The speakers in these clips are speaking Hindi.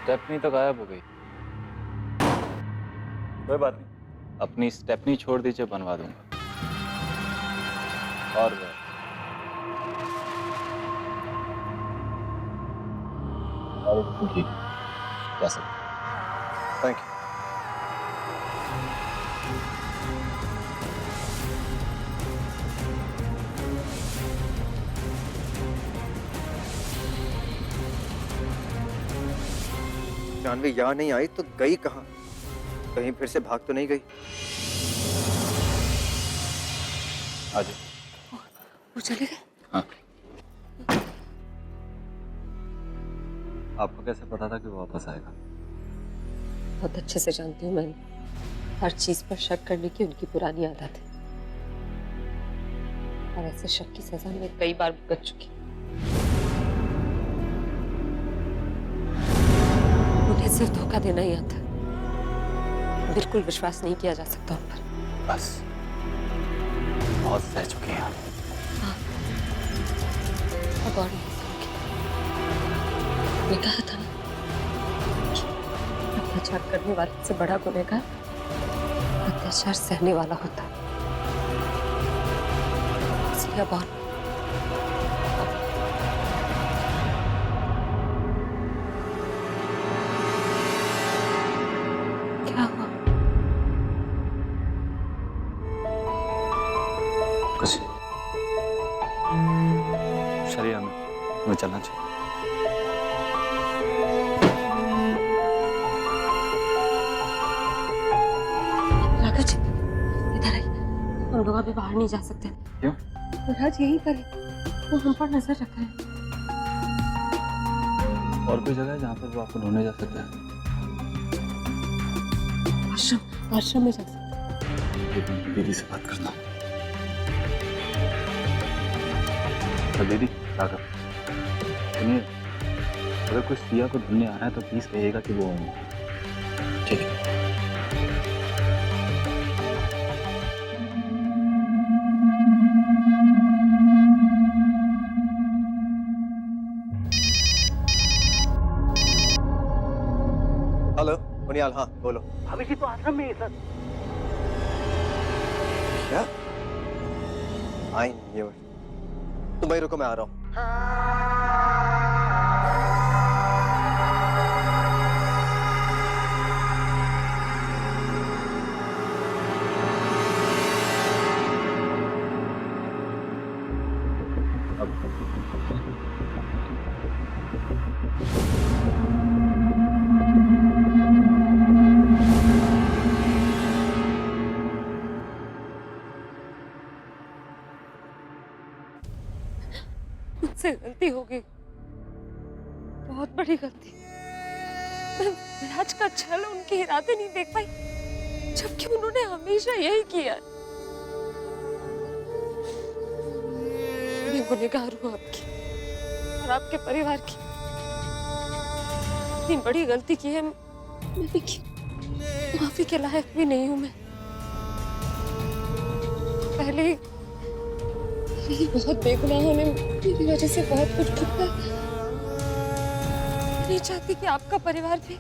स्टेपनी तो गायब हो गई। कोई बात नहीं, अपनी स्टेपनी छोड़ दीजिए, बनवा दूंगा। और ठीक, जा सकते। Thank you. जानवी यहाँ नहीं आई तो गई कहाँ? कहीं फिर से भाग तो नहीं गई? आ जाओ। वो चले गए? हाँ। आपको कैसे पता था कि वो वापस आएगा? बहुत अच्छे से जानती हूँ मैं। हर चीज पर शक करने की उनकी पुरानी आदत है और ऐसे शक की सजा मैं कई बार भुगत चुकी। उन्हें सिर्फ धोखा देना ही आता, बिल्कुल विश्वास नहीं किया जा सकता उन पर। बस, बहुत सह चुके हैं आप। हाँ, अब और नहीं सहूंगी। मैं कहा था ना, अत्याचार करने वाले से बड़ा गुनहगार अत्याचार सहने वाला होता है। इसलिए अब और क्या हुआ? कुछ शरीर हमें चलना चाहिए। राघव जी, इधर आइए। हम लोग अभी बाहर नहीं जा सकते। क्यों? राज यहीं पर है, वो हम पर नजर रखा है। और कोई जगह है जहाँ पर वो आपको ढूंढने जा सकता है? आश्रम में जा सकते हैं। दीदी से बात करना। तो दीदी, राघव, सुनिए, अगर कोई सिया को ढूंढने आ रहा है तो प्लीज कहिएगा कि वो होंगे। ठीक है। हेलो मुनियाल, हाँ बोलो। भविष्य तो आश्रम में है सर। क्या? I knew it. तुम भाई रुको, मैं आ रहा हूँ। मुझसे गलती हो गई, बहुत बड़ी गलती। मैं विराज का छल, उनके इरादे नहीं देख पाई, जबकि उन्होंने हमेशा यही किया। मैं गुनहगार हूँ आपकी और आपके परिवार की। इतनी बड़ी गलती की है मैंने कि माफी के लायक भी नहीं हूँ मैं। पहले ही बहुत बेगुनाहों ने मेरी वजह से बहुत कुछ भुगता। मैं नहीं चाहती कि आपका परिवार भी।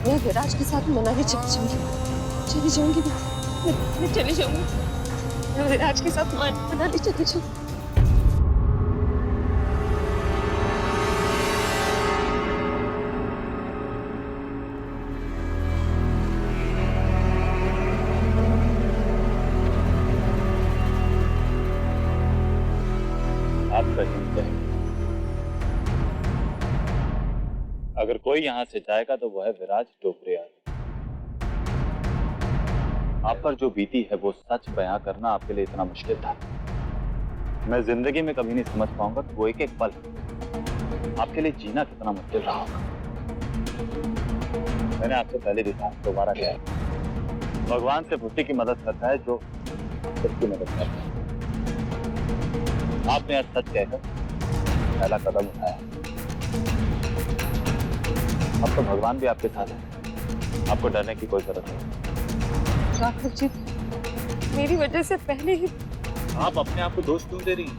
मैं विराज के साथ मनाली चली जाऊंगी। मैं चली जाऊंगी। मैं विराज के साथ मनाली चली जाऊंगी। आपका हिंद है। अगर कोई यहाँ से जाएगा तो वो है विराज टोपरियाल। आप पर जो बीती है वो सच बयां करना आपके लिए इतना मुश्किल था। मैं जिंदगी में कभी नहीं समझ पाऊंगा कि वो एक एक पल आपके लिए जीना कितना मुश्किल रहा होगा। मैंने आपसे पहले भी कहा, दोबारा क्या है, भगवान से भुट्टी की मदद करता है जो उसकी मदद करता है। आपने आज सच कहकर पहला कदम उठाया। अब तो भगवान भी आपके साथ है, आपको डरने की कोई जरूरत नहीं। राघव जी, मेरी वजह से पहले ही आप अपने आप को दोष क्यों दे रही हैं?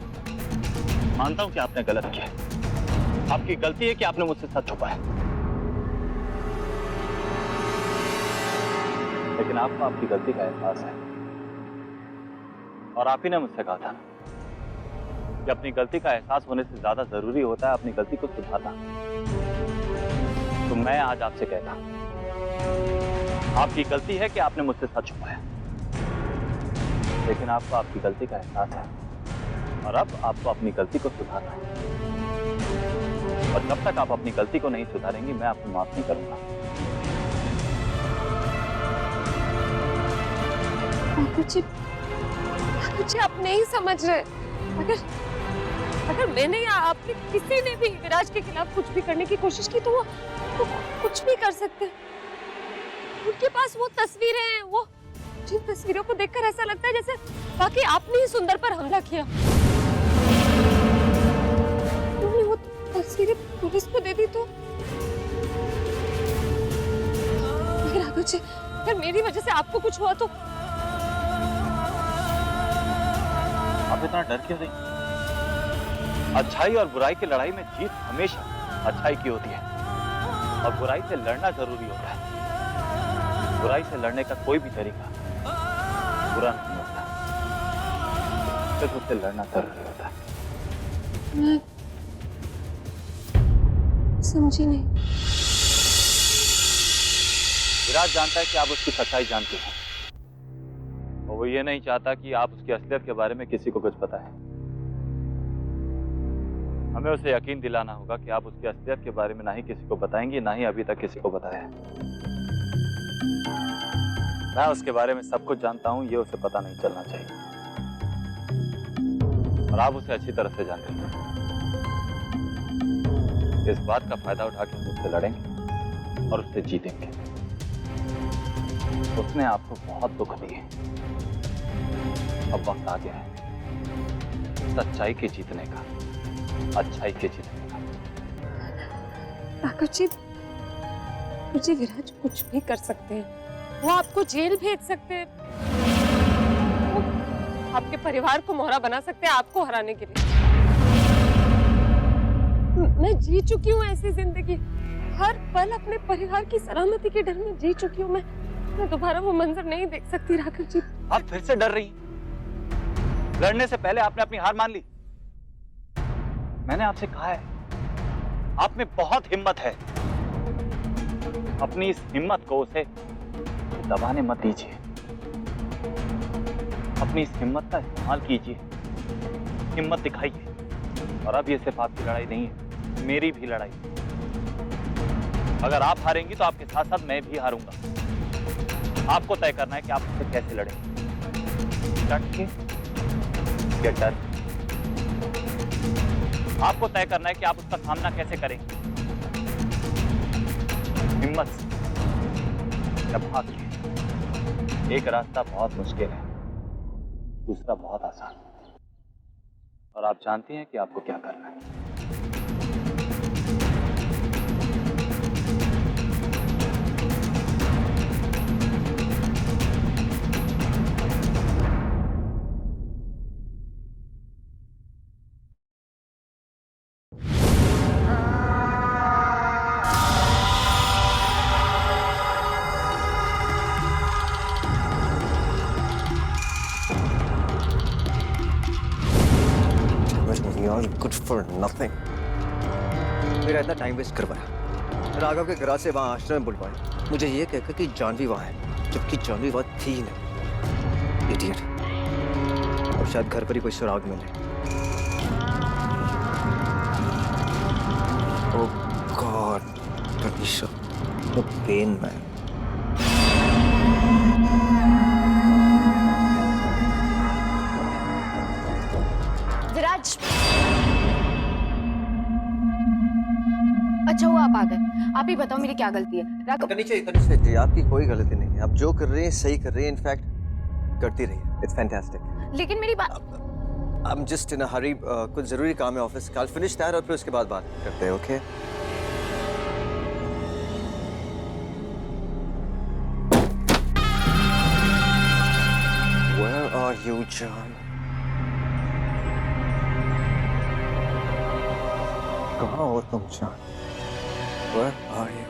मानता हूं कि आपने गलत किया। आपकी गलती है कि आपने मुझसे सच छुपाया, लेकिन आपको आपकी गलती का एहसास है। और आप ही ने मुझसे कहा था कि अपनी गलती का एहसास होने से ज्यादा जरूरी होता है अपनी गलती को सुधारना। तो मैं आज आपसे कहता हूं, आपकी गलती है कि आपने मुझसे सच छुपाया, लेकिन आपको आपकी गलती का एहसास है और अब आपको अपनी गलती को सुधारना है। और जब तक आप अपनी गलती को नहीं सुधारेंगी, मैं आपको माफ नहीं करूंगा। मुझे आप नहीं समझ रहे। अगर मैंने या आपने किसी ने भी विराज के खिलाफ कुछ भी करने की कोशिश की तो वो कुछ भी कर सकते हैं। उनके पास वो तस्वीरें हैं, वो जिन तस्वीरों को देखकर ऐसा लगता है जैसे बाकी आपने ही सुंदर पर हमला किया। उन्होंने वो तस्वीरें पुलिस को दे दी तो राघव जी, अगर मेरी वजह से आपको कुछ हुआ तो आप इतना डर क्यों रही? अच्छाई और बुराई की लड़ाई में जीत हमेशा अच्छाई की होती है और बुराई से लड़ना जरूरी होता है। बुराई से लड़ने का कोई भी तरीका बुरा नहीं होता, सिर्फ उससे लड़ना जरूरी होता है। मैं समझी नहीं। विराज जानता है कि आप उसकी सच्चाई जानती हैं और वो ये नहीं चाहता कि आप उसकी असलियत के बारे में किसी को कुछ पता है। हमें उसे यकीन दिलाना होगा कि आप उसकी असलियत के बारे में ना ही किसी को बताएंगी, ना ही अभी तक किसी को बताया है। मैं उसके बारे में सब कुछ जानता हूं, ये उसे पता नहीं चलना चाहिए। और आप उसे अच्छी तरह से जानते हैं। इस बात का फायदा उठा के हम उससे लड़ेंगे और उससे जीतेंगे। उसने आपको बहुत दुख दिए, अब वक्त आ गया है सच्चाई के जीतने का, अच्छाई के जीतने का। राघव जी, मुझे विराज कुछ भी कर सकते हैं। वो आपको जेल भेज सकते हैं, वो आपके परिवार को मोहरा बना सकते हैं आपको हराने के लिए। मैं जी चुकी हूँ ऐसी जिंदगी, हर पल अपने परिवार की सलामती के डर में जी चुकी हूँ। मैं दोबारा वो मंजर नहीं देख सकती राघव जी। आप फिर से डर रही हैं? लड़ने से पहले आपने अपनी हार मान ली। मैंने आपसे कहा है, आप में बहुत हिम्मत है। अपनी इस हिम्मत को उसे दबाने मत दीजिए। अपनी इस हिम्मत का इस्तेमाल कीजिए, हिम्मत दिखाइए। और अब ये सिर्फ आपकी लड़ाई नहीं है, मेरी भी लड़ाई। अगर आप हारेंगी तो आपके साथ साथ मैं भी हारूंगा। आपको तय करना है कि आप उससे कैसे लड़ेंगे, डट के या डर। आपको तय करना है कि आप उसका सामना कैसे करेंगे, हिम्मत से या भाग के। एक रास्ता बहुत मुश्किल है, दूसरा बहुत आसान। और आप जानती हैं कि आपको क्या करना है। Good for nothing. मेरा इतना टाइम वेस्ट करवाया, राघव के घर से वहां आश्रम में बुलवाया, मुझे ये कहकर कि जानवी वहां है, जबकि जानवी वहां थी ही नहीं। इडियट। और शायद घर पर ही कोई सुराग मिले। Oh god, Tanisha, the pain, man. Viraj, अच्छा हुआ आप आ गए। आप ही बताओ मेरी क्या गलती है? राघव, तनिष्का जी, आपकी कोई गलती नहीं है। आप जो कर रहे हैं सही कर रहे हैं, इनफैक्ट करती रहिए। It's fantastic. लेकिन मेरी बात, आई एम जस्ट इन अ हरी, कुछ जरूरी काम है ऑफिस का। फिनिश दैट और फिर उसके बाद बात करते हैं, okay? Where are you, John? कहाँ हो तुम जान? Where are you?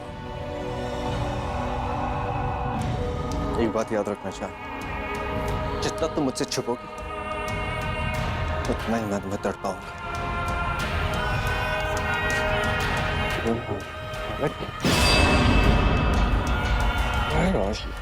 एक बात याद रखना चाह, जितना तुम मुझसे छुपोगी उतना ही मैं तुम्हें तड़पाऊंगा। Where are you?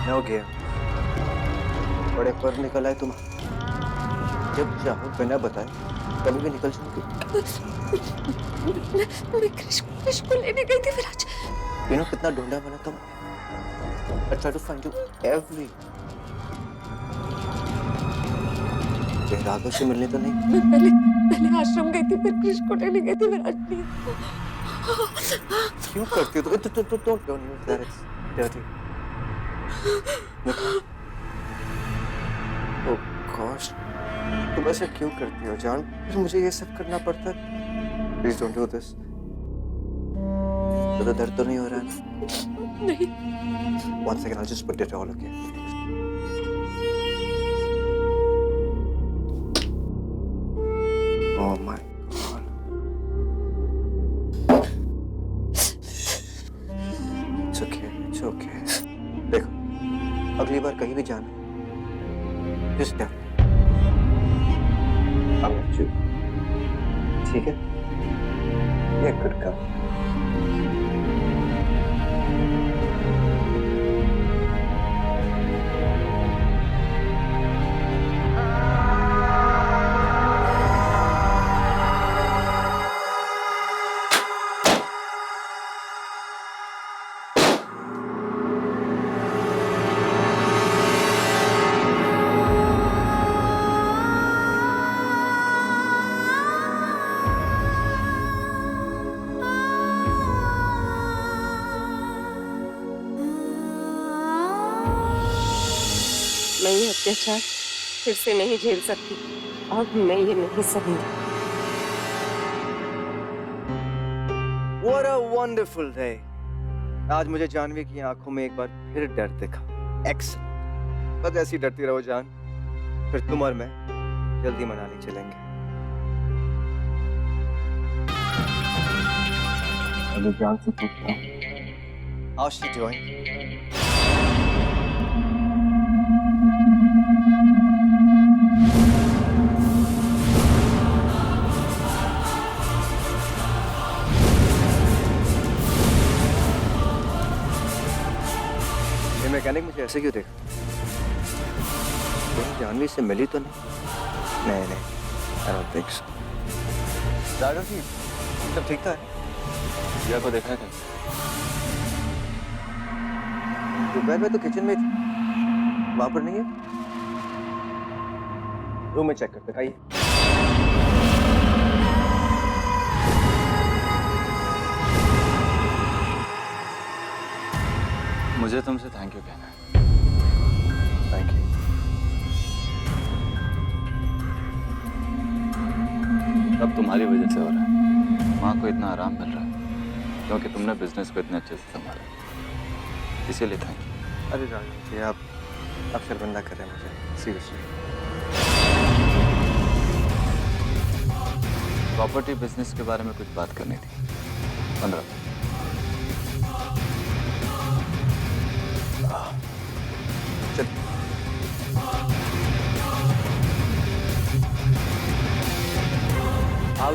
मैं हो गया, बड़े पर निकल आए तुम। जब चाहो बिना बताए कभी भी निकल सकती। मैं क्रिश को लेने गई थी विराज। You know कितना ढूंढा मैंने तुम। I tried to find you every। Raghav से मिलने तो नहीं? मैं पहले आश्रम गई थी, फिर क्रिश को लेने गई थी विराज। क्यों करती हो? Don't use that, it's dirty। Oh gosh, तुम ऐसे क्यों करती हो जान? फिर मुझे ये सब करना पड़ता है। Please don't do this। तो दर्द तो नहीं हो रहा है? नहीं। One second, I'll just put it all again। Oh my God। It's okay, it's okay। देखो, अगली बार कहीं भी जाना, just tell me। I'm not you। ठीक है? Yeah, good girl। मैं ये अत्याचार फिर से नहीं झेल सकती। अब मैं ये नहीं सहूंगी। What a wonderful day। आज मुझे जानवी की आंखों में एक बार फिर डर दिखा। Excellent। बस ऐसी डरती रहो जान, फिर तुम और मैं जल्दी मनाली चलेंगे। अभी जान से पूछता हूँ। How's she doing? मैकेनिक मुझे ऐसे क्यों देखा? तुम जानवी से मिली तो नहीं? नहीं, I don't think so। Raghav ji, सब ठीक था? जिया को देखा क्या? दोपहर में तो किचन में थी, वहां पर नहीं है? रूम में चेक करते आइए। मुझे तुमसे थैंक यू कहना है। Thank you. सब तुम्हारी वजह से हो रहा है। माँ को इतना आराम मिल रहा है क्योंकि तुमने बिजनेस को इतने अच्छे से संभाला, इसीलिए थैंक यू। अरे राघव जी, आप शर्मिंदा कर रहे हैं मुझे, सीरियसली। प्रॉपर्टी बिजनेस के बारे में कुछ बात करनी थी। 15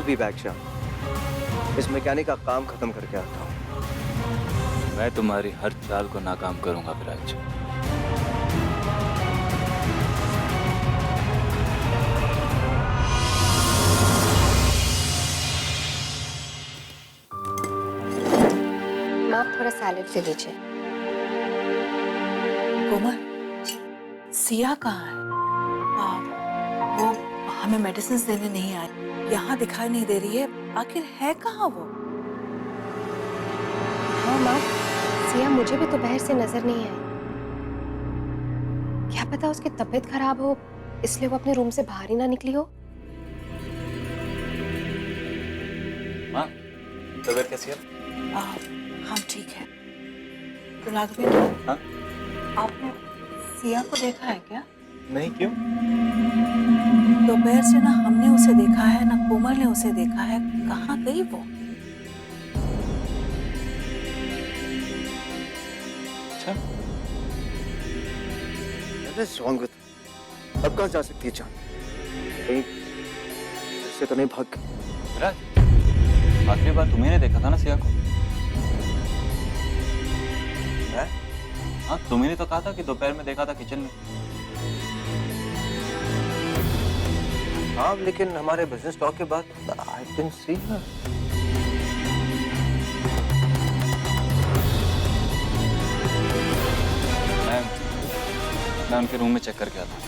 बी बैक शाम। इस मैकेनिक का काम खत्म करके आता हूँ। मैं तुम्हारी हर चाल को नाकाम करूंगा विराज। माँ थोड़ा सैलेड ले लीजिए। कोमल, सिया कहाँ है? वो हमें मेडिसिन देने नहीं आई, यहाँ दिखाई नहीं दे रही है। आखिर है कहाँ वो? हाँ माँ, सिया मुझे भी दोपहर से नजर नहीं आई। क्या पता उसकी तबीयत खराब हो, इसलिए वो अपने रूम से बाहर ही ना निकली हो। माँ, तबीयत कैसी है? हम ठीक है। तो राघवेंद्र, हाँ? आपने सिया को देखा है क्या? नहीं, क्यों? दोपहर से ना हमने उसे देखा है ना कोमल ने उसे देखा है। कहाँ गई वो? अच्छा, What is wrong with? अब कहाँ जा सकती है जान? कहीं से तो नहीं भाग गई? विराज, आखिरी बार तुम्ही ने देखा था ना सिया को? मैं? हाँ, तुम्ही ने तो कहा था कि दोपहर में देखा था किचन में। हाँ, लेकिन हमारे बिजनेस टॉक के बाद I didn't see her. मैं उनके रूम में चेक करके आता हूँ।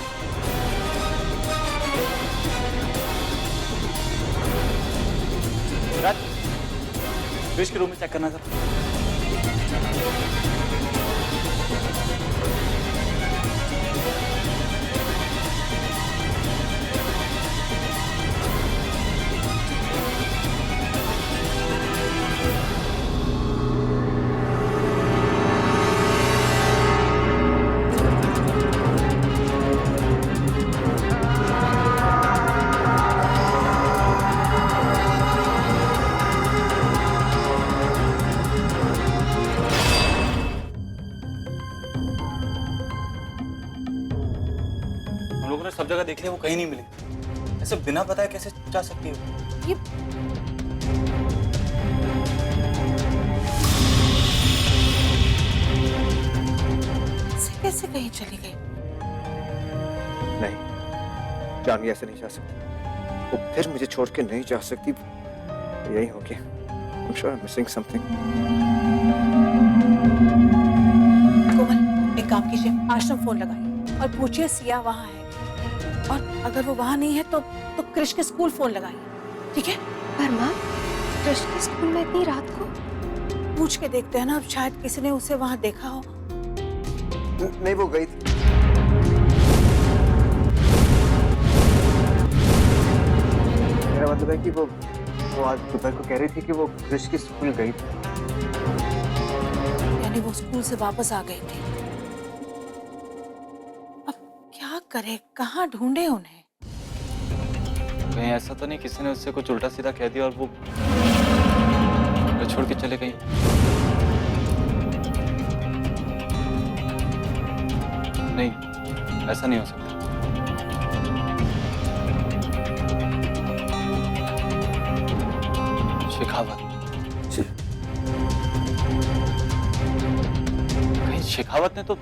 विराज, क्रिश के रूम में चेक करना जरा। हम लोगों ने सब जगह देख लिया, वो कहीं नहीं मिली। ऐसे बिना बताए कैसे जा सकती है? ये ऐसे कैसे कहीं चली गई? नहीं, जानवी ऐसे नहीं जा सकती। वो फिर मुझे छोड़ के नहीं जा सकती। यही हो गया। I'm sure I'm missing something. कोमल, एक काम कीजिए, आश्रम फोन लगाइए और पूछिए सिया वहाँ है। और अगर वो वहाँ नहीं है तो कृष के स्कूल फोन लगाइए, ठीक है? पर माँ, कृष्ण के स्कूल में इतनी रात को? पूछ के देखते हैं ना, अब शायद किसी ने उसे वहाँ देखा हो। नहीं, वो गई थी। मेरा मतलब है कि वो आज दोपहर को कह रही थी कि वो कृष के स्कूल गई थी। यानी वो स्कूल से वापस आ गई थी। अब क्या करे, कहाँ ढूंढे उन्हें? कहीं ऐसा तो नहीं किसी ने उससे कुछ उल्टा सीधा कह दिया और वो छोड़ के चले गई? नहीं, ऐसा नहीं हो सकता। शेखावत, कहीं शेखावत ने तो